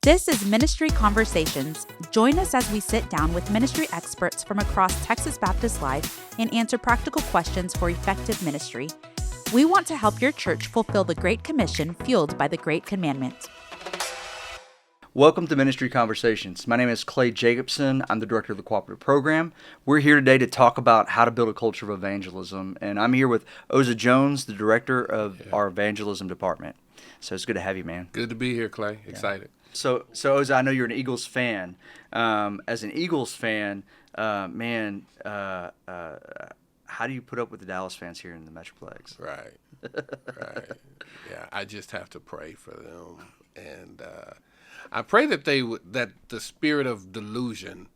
This is Ministry Conversations. Join us as we sit down with ministry experts from across Texas Baptist Life and answer practical questions for effective ministry. We want to help your church fulfill the Great Commission fueled by the Great Commandment. Welcome to Ministry Conversations. My name is Clay Jacobson. I'm the director of the cooperative program. We're here today to talk about how to build a culture of evangelism, and I'm here with Oza Jones, the director of our evangelism department. So it's good to have you, man. Good to be here, Clay. Excited. So Oza, I know you're an Eagles fan. As an Eagles fan, how do you put up with the Dallas fans here in the Metroplex? Right. Yeah, I just have to pray for them, and I pray that that the spirit of delusion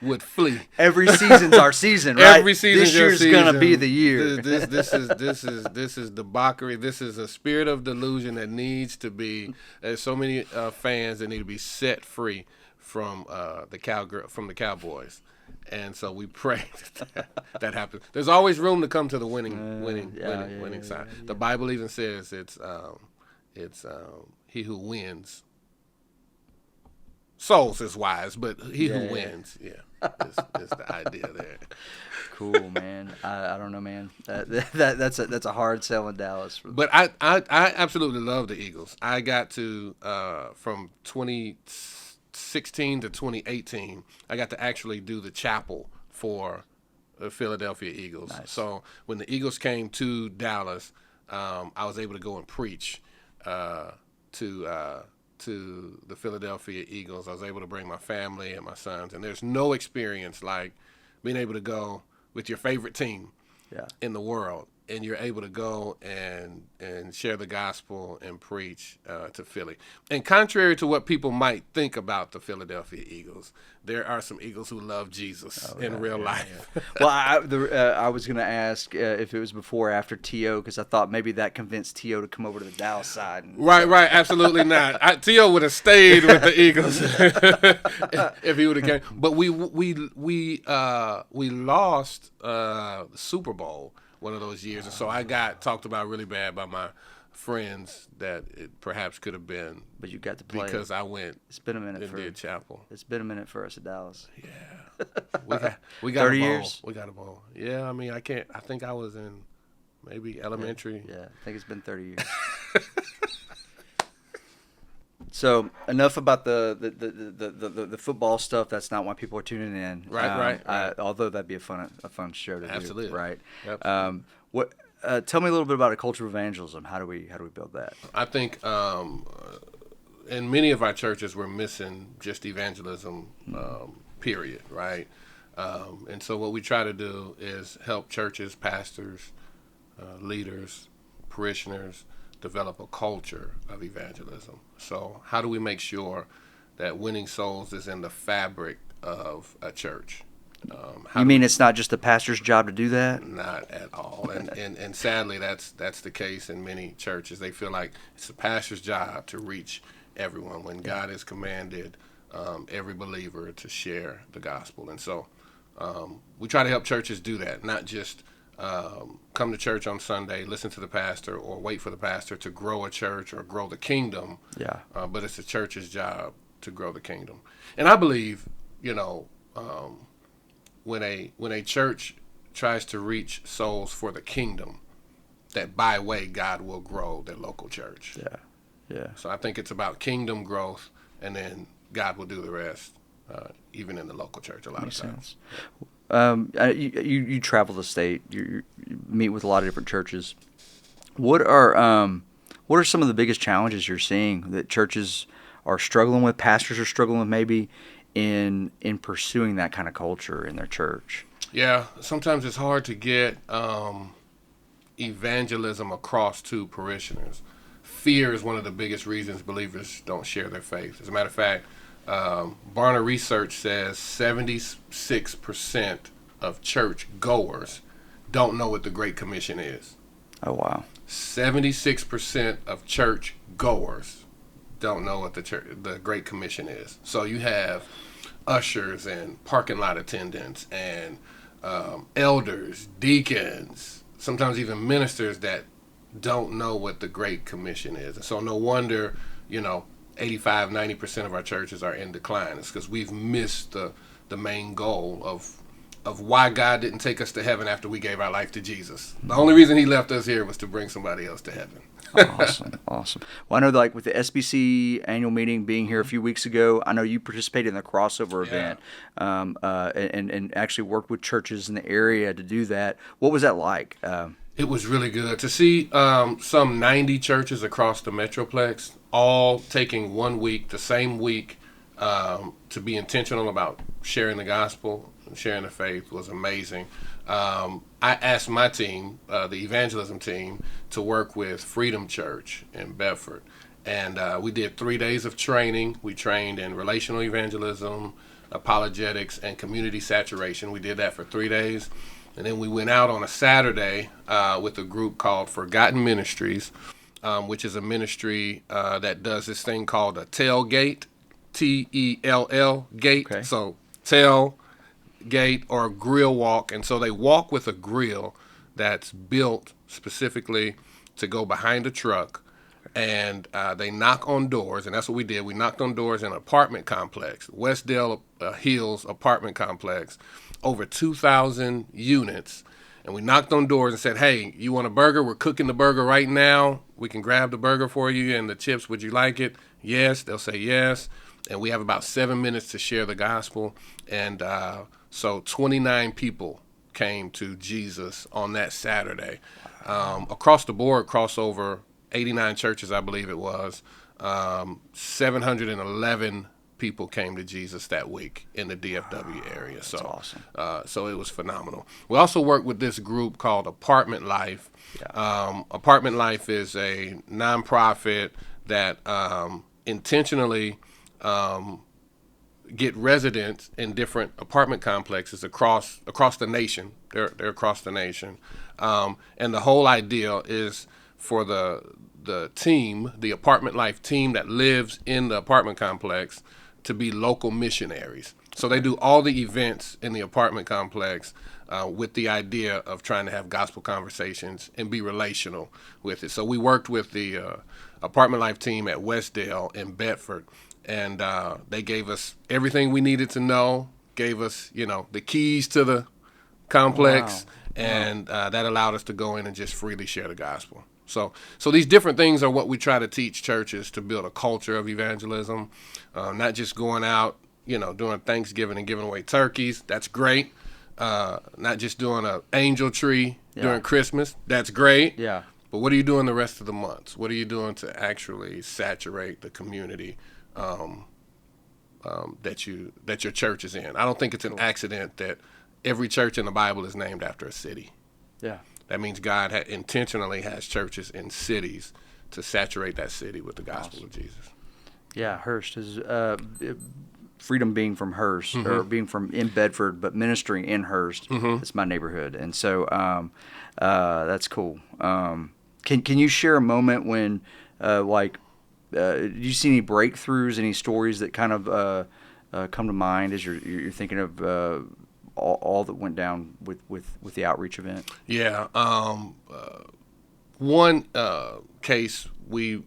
would flee. Every season's our season, right? Every season, this year's gonna be the year. This is debauchery. This is a spirit of delusion that needs to be. There's so many fans that need to be set free from the Cowboys, and so we pray that happens. There's always room to come to the winning side. Yeah. The Bible even says it's he who wins. Souls is wise, but he who wins, is the idea there. Cool, man. I don't know, man. That's a hard sell in Dallas. But I absolutely love the Eagles. I got to from 2016 to 2018, I got to actually do the chapel for the Philadelphia Eagles. Nice. So when the Eagles came to Dallas, I was able to go and preach to the Philadelphia Eagles. I was able to bring my family and my sons, and there's no experience like being able to go with your favorite team in the world, and you're able to go and share the gospel and preach to Philly. And contrary to what people might think about the Philadelphia Eagles, there are some Eagles who love Jesus in real life. Yeah. Well, I was going to ask if it was before or after T.O., because I thought maybe that convinced T.O. to come over to the Dallas side. Right, absolutely not. T.O. would have stayed with the Eagles if he would have came. But we lost the Super Bowl one of those years, and so I got talked about really bad by my friends that it perhaps could have been. But you got to play because I went. It's been a minute and did chapel. It's been a minute for us at Dallas. Yeah, we got 30 a bowl. years. We got a bowl. Yeah, I mean, I think I was in maybe elementary. Yeah, I think it's been 30 years. So enough about the football stuff. That's not why people are tuning in. Right. Although that'd be a fun show to do. Absolutely. Right. Absolutely. Tell me a little bit about a culture of evangelism. How do we build that? I think in many of our churches we're missing just evangelism. Period. Right. And so what we try to do is help churches, pastors, leaders, parishioners develop a culture of evangelism. So how do we make sure that winning souls is in the fabric of a church? You mean it's not just the pastor's job to do that? Not at all. And sadly, that's the case in many churches. They feel like it's the pastor's job to reach everyone when God has commanded every believer to share the gospel. And so we try to help churches do that, not just come to church on Sunday, listen to the pastor, or wait for the pastor to grow a church or grow the kingdom. Yeah. But it's the church's job to grow the kingdom. And I believe, when a church tries to reach souls for the kingdom, that by way God will grow their local church. Yeah. So I think it's about kingdom growth, and then God will do the rest, even in the local church a lot of times. You travel the state. You meet with a lot of different churches. What are some of the biggest challenges you're seeing that churches are struggling with, pastors are struggling with, maybe in pursuing that kind of culture in their church? Yeah, sometimes it's hard to get evangelism across to parishioners. Fear is one of the biggest reasons believers don't share their faith. As a matter of fact, Barna Research says 76% of church goers don't know what the Great Commission is. Oh, wow. 76% of church goers don't know what the Great Commission is. So you have ushers and parking lot attendants and elders, deacons, sometimes even ministers that don't know what the Great Commission is. And so no wonder 85, 90% of our churches are in decline. It's because we've missed the main goal of why God didn't take us to heaven after we gave our life to Jesus. The only reason he left us here was to bring somebody else to heaven. Awesome. Well, I know, like with the SBC annual meeting being here a few weeks ago, I know you participated in the crossover event, and actually worked with churches in the area to do that. What was that like? It was really good to see some 90 churches across the Metroplex all taking 1 week, the same week, to be intentional about sharing the gospel, sharing the faith was amazing. I asked my team, the evangelism team, to work with Freedom Church in Bedford. And we did 3 days of training. We trained in relational evangelism, apologetics, and community saturation. We did that for 3 days. And then we went out on a Saturday with a group called Forgotten Ministries, which is a ministry that does this thing called a tailgate, Tell gate. Okay. So tailgate or a grill walk. And so they walk with a grill that's built specifically to go behind a truck. And they knock on doors, and that's what we did. We knocked on doors in an apartment complex, Westdale Hills apartment complex, over 2,000 units. And we knocked on doors and said, hey, you want a burger? We're cooking the burger right now. We can grab the burger for you and the chips. Would you like it? Yes. They'll say yes. And we have about 7 minutes to share the gospel. And so 29 people came to Jesus on that Saturday. Across the board, crossover, 89 churches, I believe it was. 711 people came to Jesus that week in the DFW area. That's awesome. So it was phenomenal. We also worked with this group called Apartment Life. Yeah. Apartment Life is a nonprofit that intentionally get residents in different apartment complexes across the nation. They're across the nation. And the whole idea is for the team, the Apartment Life team that lives in the apartment complex, to be local missionaries. So they do all the events in the apartment complex with the idea of trying to have gospel conversations and be relational with it. So we worked with the Apartment Life team at Westdale in Bedford, and they gave us everything we needed to know, gave us, the keys to the complex, and that allowed us to go in and just freely share the gospel. So these different things are what we try to teach churches to build a culture of evangelism, not just going out, doing Thanksgiving and giving away turkeys. That's great. Not just doing an angel tree during Christmas. That's great. Yeah. But what are you doing the rest of the months? What are you doing to actually saturate the community that your church is in? I don't think it's an accident that every church in the Bible is named after a city. Yeah. That means God intentionally has churches in cities to saturate that city with the gospel of Jesus. Yeah, Hurst is Freedom being from Hurst, or being from in Bedford, but ministering in Hurst. It's my neighborhood, and so that's cool. Can you share a moment when, do you see any breakthroughs, any stories that kind of come to mind as you're thinking of all that went down with the outreach event? Yeah. One case, we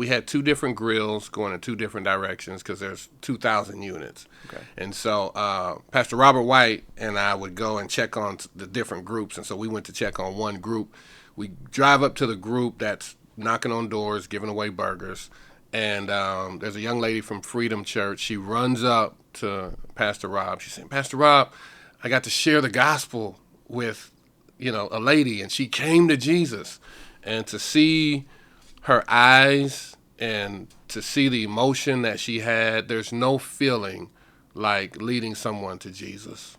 had 2 different grills going in 2 different directions because there's 2,000 units. Okay. And so Pastor Robert White and I would go and check on the different groups. And so we went to check on one group. We drive up to the group that's knocking on doors, giving away burgers. And there's a young lady from Freedom Church. She runs up to Pastor Rob. She's saying, Pastor Rob, I got to share the gospel with, a lady, and she came to Jesus. And to see her eyes and to see the emotion that she had, there's no feeling like leading someone to Jesus.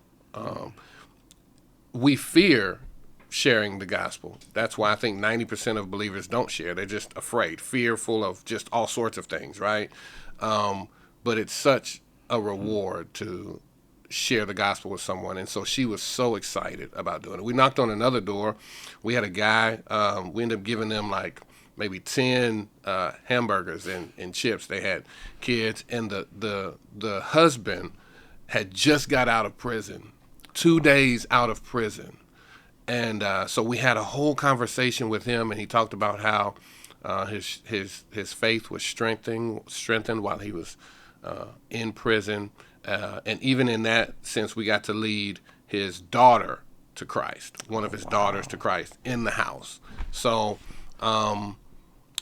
We fear sharing the gospel. That's why I think 90% of believers don't share. They're just afraid, fearful of just all sorts of things, right? But it's such a reward to share the gospel with someone. And so she was so excited about doing it. We knocked on another door. We had a guy, we ended up giving them maybe 10 hamburgers and chips. They had kids, and the husband had just got out of prison, 2 days out of prison. And so we had a whole conversation with him, and he talked about how His faith was strengthened while he was in prison, and even in that sense, we got to lead his daughter to Christ, one of his daughters to Christ in the house. So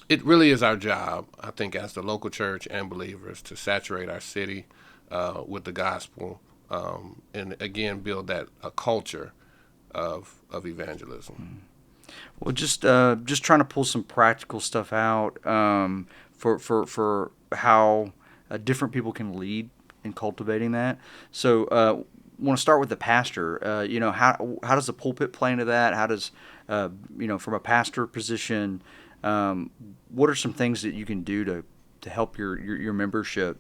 it really is our job, I think, as the local church and believers, to saturate our city with the gospel, and again build a culture of evangelism. Well, just trying to pull some practical stuff out for how different people can lead in cultivating that. So, want to start with the pastor. How does the pulpit play into that? How does from a pastor position, what are some things that you can do to help your membership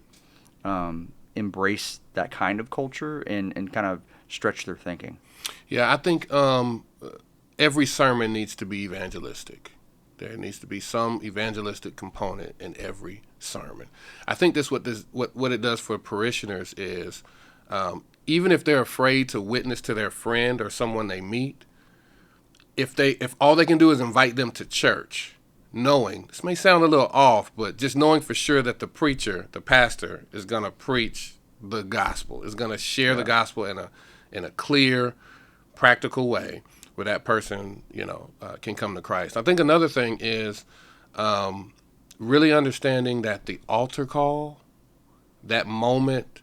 embrace that kind of culture and kind of stretch their thinking? Yeah, I think every sermon needs to be evangelistic. There needs to be some evangelistic component in every sermon. I think what it does for parishioners is, even if they're afraid to witness to their friend or someone they meet, if all they can do is invite them to church, knowing, this may sound a little off, but just knowing for sure that the preacher, the pastor, is going to preach the gospel, is going to share the gospel in a clear, practical way where that person, can come to Christ. I think another thing is really understanding that the altar call, that moment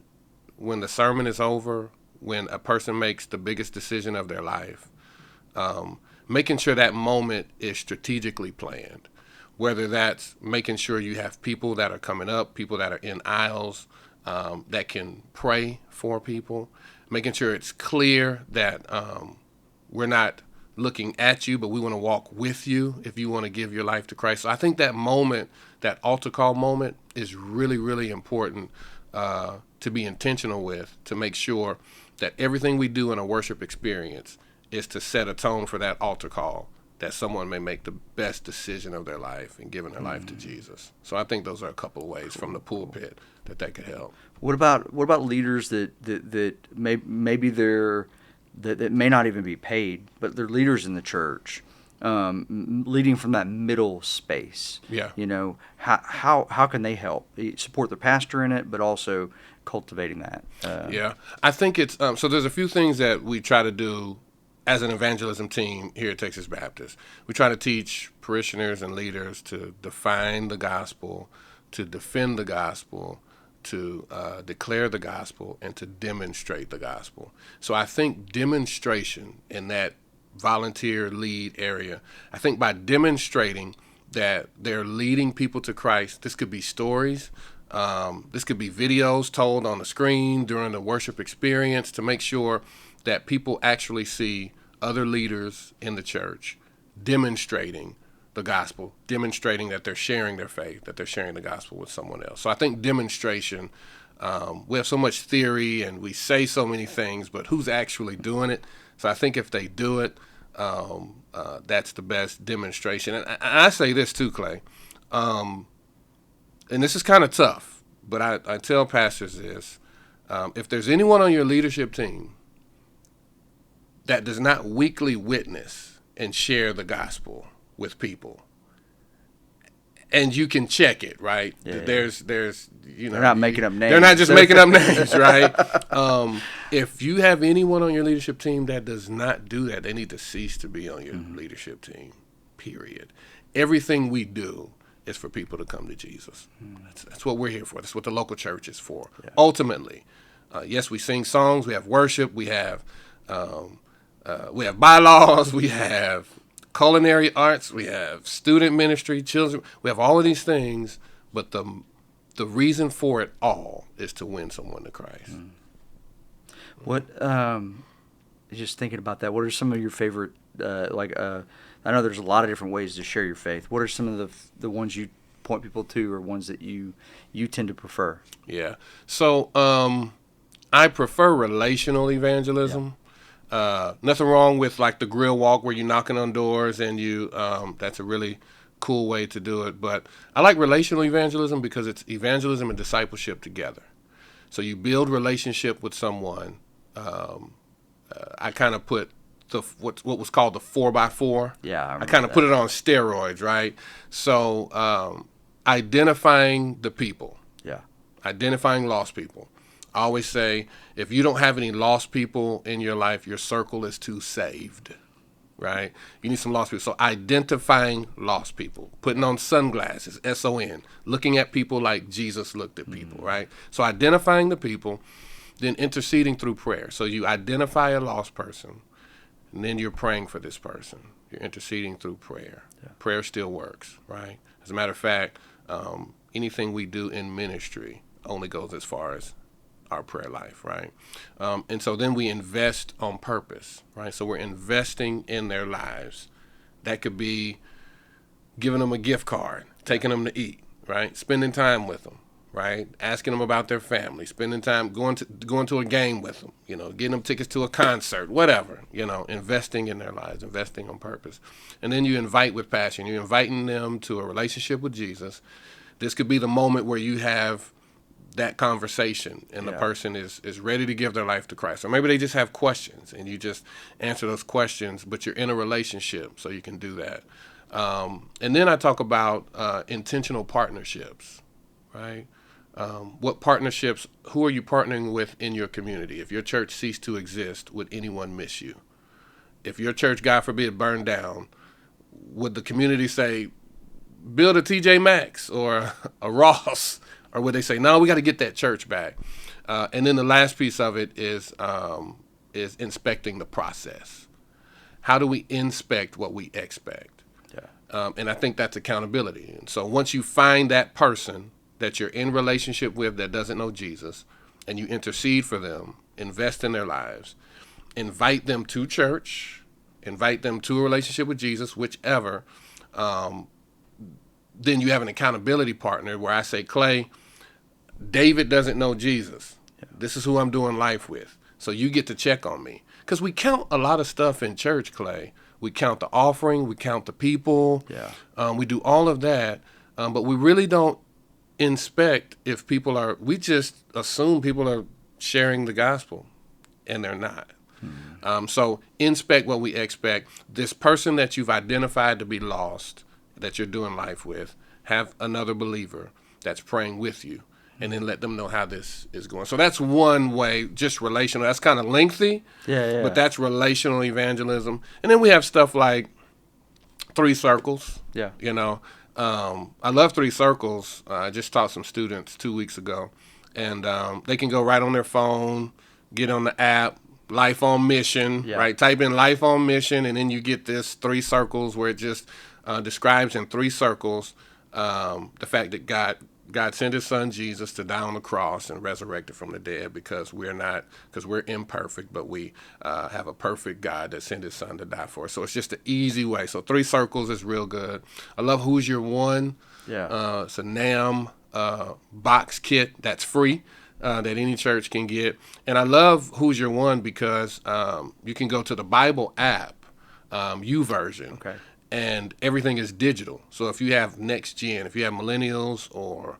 when the sermon is over, when a person makes the biggest decision of their life, making sure that moment is strategically planned, whether that's making sure you have people that are coming up, people that are in aisles that can pray for people, making sure it's clear that we're not looking at you, but we want to walk with you if you want to give your life to Christ. So I think that moment, that altar call moment, is really, really important to be intentional with, to make sure that everything we do in a worship experience is to set a tone for that altar call, that someone may make the best decision of their life in giving their life to Jesus. So I think those are a couple of ways from the pulpit that could help. What about leaders that maybe they're that may not even be paid, but they're leaders in the church, leading from that middle space? Yeah. How can they help support the pastor in it, but also cultivating that? Yeah, I think it's so. There's a few things that we try to do as an evangelism team here at Texas Baptist. We try to teach parishioners and leaders to define the gospel, to defend the gospel, to declare the gospel, and to demonstrate the gospel. So I think demonstration in that volunteer lead area, I think by demonstrating that they're leading people to Christ, this could be stories, this could be videos told on the screen during the worship experience, to make sure that people actually see other leaders in the church demonstrating the gospel, demonstrating that they're sharing their faith, that they're sharing the gospel with someone else. So I think demonstration, we have so much theory and we say so many things, but who's actually doing it? So I think if they do it, that's the best demonstration. And I say this too, Clay, and this is kind of tough, but I tell pastors this, if there's anyone on your leadership team that does not weekly witness and share the gospel with people, and you can check it, right? Yeah. There's they're not making up names. They're not just making up names, right? If you have anyone on your leadership team that does not do that, they need to cease to be on your leadership team, period. Everything we do is for people to come to Jesus. That's what we're here for. That's what the local church is for. Yeah. Ultimately, yes, we sing songs, we have worship, we have bylaws, we have culinary arts, we have student ministry, children, we have all of these things, but the reason for it all is to win someone to Christ. What, just thinking about that, what are some of your favorite, I know there's a lot of different ways to share your faith. What are some of the ones you point people to, or ones that you tend to prefer? Yeah. So I prefer relational evangelism. Yeah. Nothing wrong with like the grill walk where you're knocking on doors and you, that's a really cool way to do it. But I like relational evangelism because it's evangelism and discipleship together. So you build relationship with someone. I kind of put what was called the 4x4. Yeah, I kind of put it on steroids, right? So identifying the people, identifying lost people. I always say, if you don't have any lost people in your life, your circle is too saved, right? You need some lost people. So identifying lost people, putting on sunglasses, SON, looking at people like Jesus looked at people, right? So identifying the people, then interceding through prayer. So you identify a lost person, and then you're praying for this person. You're interceding through prayer. Yeah. Prayer still works, right? As a matter of fact, anything we do in ministry only goes as far as our prayer life, right? And so then we invest on purpose, right? So we're investing in their lives. That could be giving them a gift card, taking them to eat, right? Spending time with them, right? Asking them about their family, spending time going to a game with them, getting them tickets to a concert, whatever, investing in their lives, investing on purpose. And then you invite with passion. You're inviting them to a relationship with Jesus. This could be the moment where you have that conversation and the person is ready to give their life to Christ. Or maybe they just have questions and you just answer those questions, but you're in a relationship, so you can do that. And then I talk about intentional partnerships, right? What partnerships, who are you partnering with in your community? If your church ceased to exist, would anyone miss you? If your church, God forbid, burned down, would the community say, build a TJ Maxx or a Ross? Or would they say, no, we got to get that church back? And then the last piece of it is inspecting the process. How do we inspect what we expect? Yeah. And I think that's accountability. And so once you find that person that you're in relationship with that doesn't know Jesus, and you intercede for them, invest in their lives, invite them to church, invite them to a relationship with Jesus, whichever, then you have an accountability partner where I say, Clay, David doesn't know Jesus. Yeah. This is who I'm doing life with. So you get to check on me. Because we count a lot of stuff in church, Clay. We count the offering. We count the people. Yeah. We do all of that. But we really don't inspect if people are, we just assume people are sharing the gospel. And they're not. Mm-hmm. So inspect what we expect. This person that you've identified to be lost, that you're doing life with, have another believer that's praying with you, and then let them know how this is going. So that's one way, just relational. That's kind of lengthy, but that's relational evangelism. And then we have stuff like 3 circles. Yeah. I love 3 circles. I just taught some students 2 weeks ago, and they can go right on their phone, get on the app, Life on Mission, right? Type in Life on Mission, and then you get this 3 circles where it just describes in 3 circles the fact that God sent his son Jesus to die on the cross and resurrected from the dead because we're imperfect, but we have a perfect God that sent his son to die for us. So it's just an easy way. So 3 circles is real good. I love Who's Your One. Yeah. It's a NAM box kit that's free that any church can get. And I love Who's Your One because you can go to the Bible app, YouVersion. Okay. And everything is digital. So if you have next gen, if you have millennials or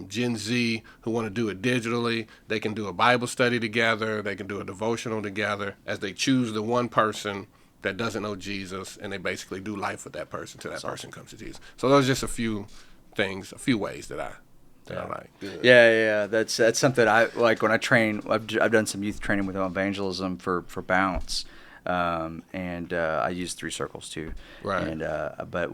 Gen Z who want to do it digitally, they can do a Bible study together. They can do a devotional together as they choose the one person that doesn't know Jesus, and they basically do life with that person till that person comes to Jesus. So those are just a few things, a few ways that I like. Yeah. That's something I like when I train. I've done some youth training with evangelism for Bounce. And I use 3 circles too. Right. And but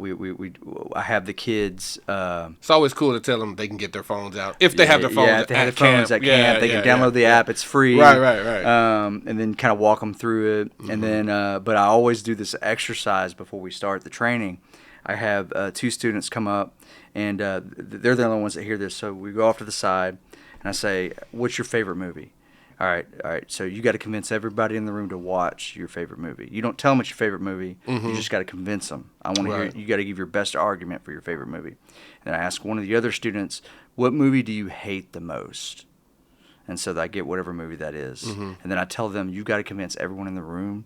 I have the kids. It's always cool to tell them they can get their phones out if they have their phones. Yeah, if they have their phones at camp, they can download the app. It's free. Right. And then kind of walk them through it. Mm-hmm. And then, but I always do this exercise before we start the training. I have 2 students come up, and they're the only ones that hear this. So we go off to the side, and I say, "What's your favorite movie?" All right. So you got to convince everybody in the room to watch your favorite movie. You don't tell them it's your favorite movie. Mm-hmm. You just got to convince them. I want to hear. You got to give your best argument for your favorite movie. And I ask one of the other students, "What movie do you hate the most?" And so I get whatever movie that is. Mm-hmm. And then I tell them, you got to convince everyone in the room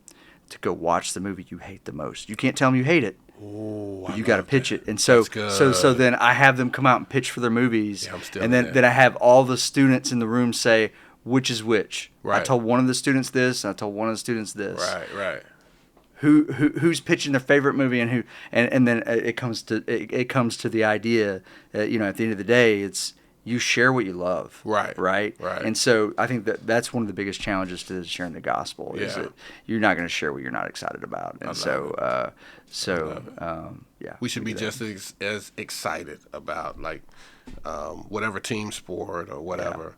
to go watch the movie you hate the most. You can't tell them you hate it. Oh, you got to pitch it. And so then I have them come out and pitch for their movies. Yeah, and then I have all the students in the room say, which is which. Right. I told one of the students this, and I told one of the students this. Right. who's pitching their favorite movie and who and then it comes to the idea that, at the end of the day, it's you share what you love, right. And so I think that's one of the biggest challenges to sharing the gospel is that you're not going to share what you're not excited about, and we should be just as excited about whatever team sport or whatever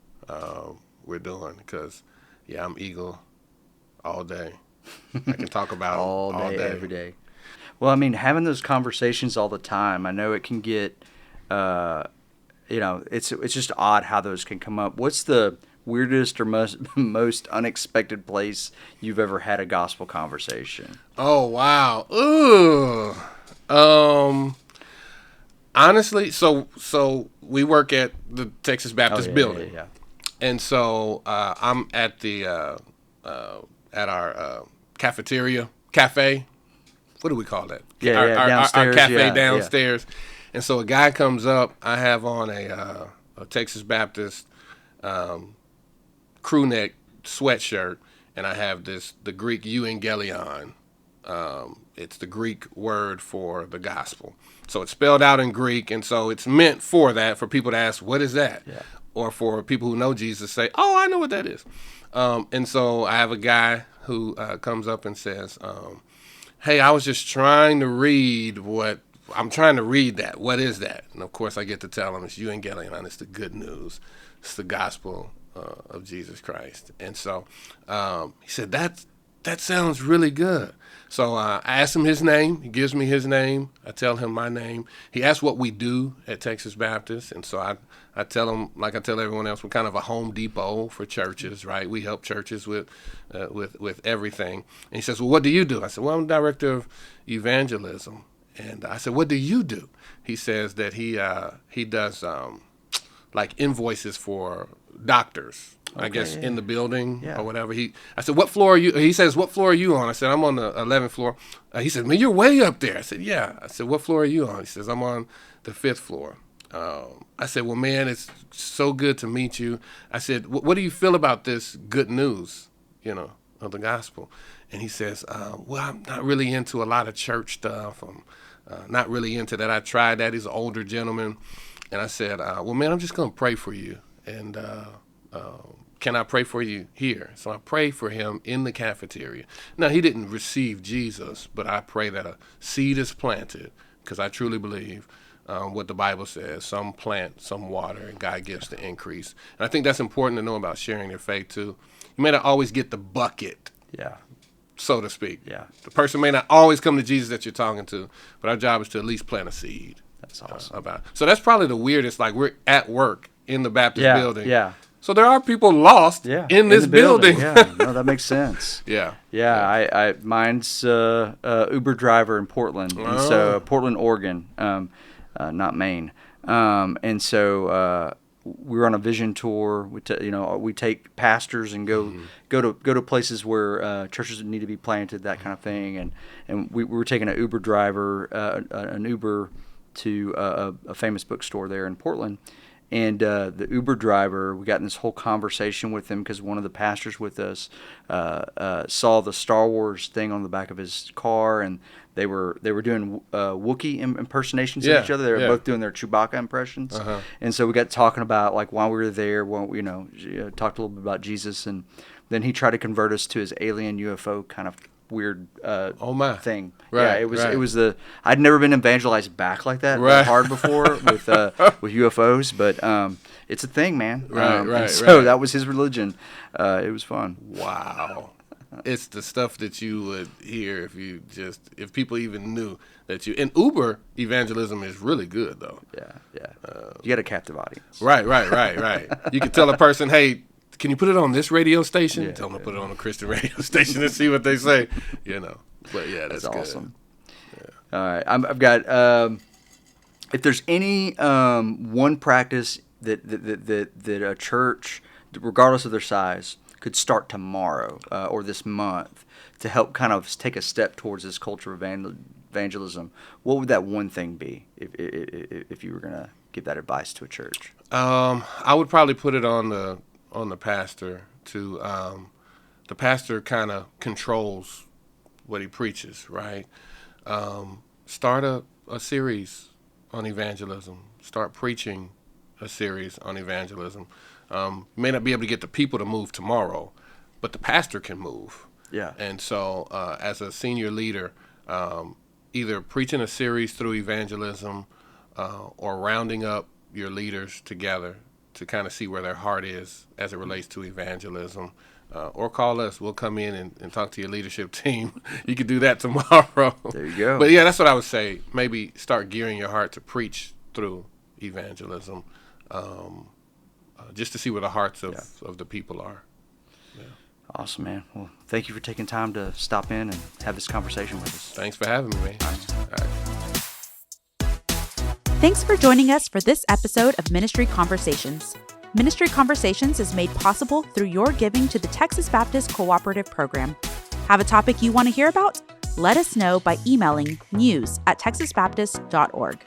we're doing, because I'm eagle all day. I can talk about all day, every day. Well, I mean, having those conversations all the time, I know it can get, it's just odd how those can come up. What's the weirdest or most unexpected place you've ever had a gospel conversation? Oh, wow. Ooh. Honestly, so we work at the Texas Baptist building. Yeah. And so I'm at the at our cafe. What do we call that? Downstairs. Our cafe downstairs. Yeah. And so a guy comes up. I have on a Texas Baptist crew neck sweatshirt, and I have the Greek Evangelion. It's the Greek word for the gospel. So it's spelled out in Greek, and so it's meant for that, for people to ask, what is that? Yeah. Or for people who know Jesus say, oh, I know what that is. And so I have a guy who comes up and says, hey, I was just trying to read that. What is that? And of course I get to tell him it's Evangelion. It's the good news. It's the gospel of Jesus Christ. And so he said, that sounds really good. So I asked him his name. He gives me his name. I tell him my name. He asks what we do at Texas Baptist. And so I tell him, like I tell everyone else, we're kind of a Home Depot for churches, right? We help churches with everything. And he says, well, what do you do? I said, well, I'm director of evangelism. And I said, what do you do? He says that he does like invoices for doctors. I guess in the building or whatever. I said, what floor are you? He says, what floor are you on? I said, I'm on the 11th floor. He said, man, you're way up there. I said, yeah. I said, what floor are you on? He says, I'm on the 5th floor. I said, well, man, it's so good to meet you. I said, what do you feel about this good news, of the gospel? And he says, well, I'm not really into a lot of church stuff. I'm not really into that. I tried that. He's an older gentleman. And I said, well, man, I'm just going to pray for you. And can I pray for you here? So I prayed for him in the cafeteria. Now, he didn't receive Jesus, but I pray that a seed is planted, because I truly believe what the Bible says. Some plant, some water, and God gives the increase. And I think that's important to know about sharing your faith, too. You may not always get the bucket, so to speak. Yeah. The person may not always come to Jesus that you're talking to, but our job is to at least plant a seed. That's awesome. So that's probably the weirdest. Like, we're at work in the Baptist building. Yeah. So there are people lost in this building. Yeah, no, that makes sense. Yeah. I mine's Uber driver in Portland, and so Portland, Oregon, not Maine. And so we were on a vision tour. We take pastors and go to places where churches need to be planted, that kind of thing. And we were taking an Uber driver, an Uber to a famous bookstore there in Portland. And the Uber driver, we got in this whole conversation with him because one of the pastors with us saw the Star Wars thing on the back of his car, and they were doing Wookiee impersonations of each other. They were both doing their Chewbacca impressions. And so we got talking about, like, while we were there, talked a little bit about Jesus, and then he tried to convert us to his alien UFO kind of weird thing. Right, it was I'd never been evangelized back like that hard before with UFOs, but it's a thing, man. So that was his religion. It was fun. Wow. It's the stuff that you would hear if people even knew that you. And Uber evangelism is really good, though. Yeah. You got a captive audience. Right. You can tell a person, hey, can you put it on this radio station? Tell them to put it on a Christian radio station and see what they say. But that's awesome. Good. Yeah. All right, I've got. If there's any one practice that a church, regardless of their size, could start tomorrow or this month to help kind of take a step towards this culture of evangelism, what would that one thing be if you were going to give that advice to a church? I would probably put it on the pastor to the pastor kind of controls what he preaches, right? Start a series on evangelism. Start preaching a series on evangelism. You may not be able to get the people to move tomorrow, but the pastor can move. Yeah. And so as a senior leader, either preaching a series through evangelism or rounding up your leaders together to kind of see where their heart is as it relates to evangelism. Or call us. We'll come in and talk to your leadership team. You could do that tomorrow. There you go. But yeah, that's what I would say. Maybe start gearing your heart to preach through evangelism, just to see where the hearts of the people are. Yeah. Awesome, man. Well, thank you for taking time to stop in and have this conversation with us. Thanks for having me, man. All right. Thanks for joining us for this episode of Ministry Conversations. Ministry Conversations is made possible through your giving to the Texas Baptist Cooperative Program. Have a topic you want to hear about? Let us know by emailing news@texasbaptist.org.